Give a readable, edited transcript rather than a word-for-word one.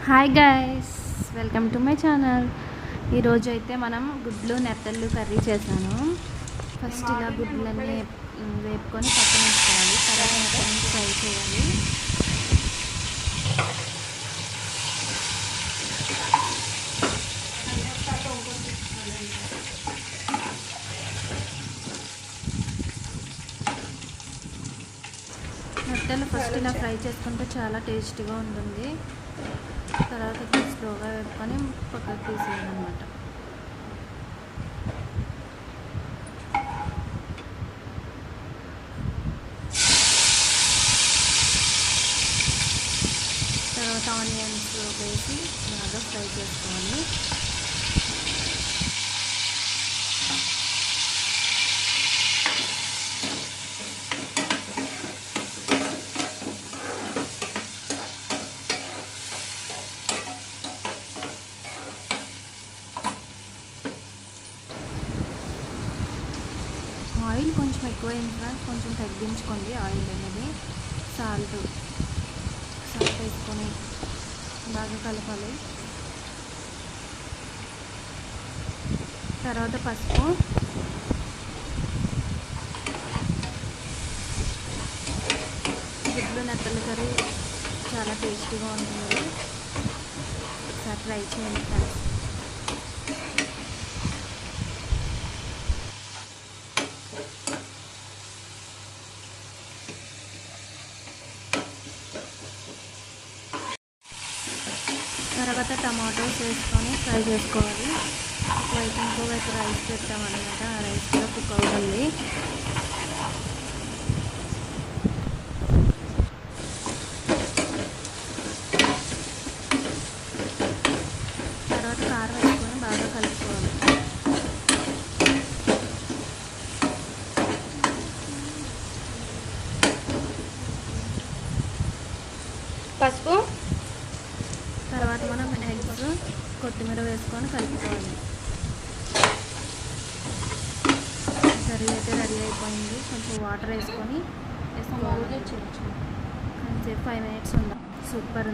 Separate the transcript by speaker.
Speaker 1: Hi guys, welcome to my channel. ఈరోజు అయితే మనం గుడ్లు నెత్తళ్ళు కర్రీ చేశాను. ఫస్ట్ ఇలా గుడ్లన్నీ వేపుకొని పక్కన వేసుకోవాలి. తర్వాత నెత్తళ్ళని ఫ్రై చేయాలి. నెత్తళ్ళు ఫస్ట్ ఇలా ఫ్రై చేసుకుంటే చాలా టేస్టీగా ఉంటుంది. తర్వాత స్లోగా వేపుకొని పక్కకు తీసేయాలన్నమాట. తర్వాత ఆనియన్స్ వేసి బాగా ఫ్రై చేసుకోవాలి. ఆయిల్ కొంచెం ఎక్కువ వేయించిన కొంచెం తగ్గించుకోండి. ఆయిల్ అనేది సాల్ట్ వేసుకొని బాగా కలపాలి. తర్వాత పసుపు, గుడ్లు నెత్తళ్ళ కర్రీ చాలా టేస్టీగా ఉంటుంది. ఒకసారి ట్రై చేయండి ఫ్రెండ్స్. తర్వాత టమాటోస్ వేసుకొని ఫ్రై చేసుకోవాలి. ఒకవైపు ఇంకోవైపు రైస్ పెట్టామన్నమాట. ఆ రైస్ కూడా కుక్ అవుతుంది. తర్వాత కారం వేసుకొని బాగా కలుపుకోవాలి.
Speaker 2: పసుపు,
Speaker 1: తర్వాత మనం ఎగ్స్ కొత్తిమీర వేసుకొని కలుపుకోవాలి. కర్రీ అయితే రెడీ అయిపోయింది. కొంచెం వాటర్ వేసుకొని కొంచెం 5 minutes ఉండాలి. సూపర్ ఉంది.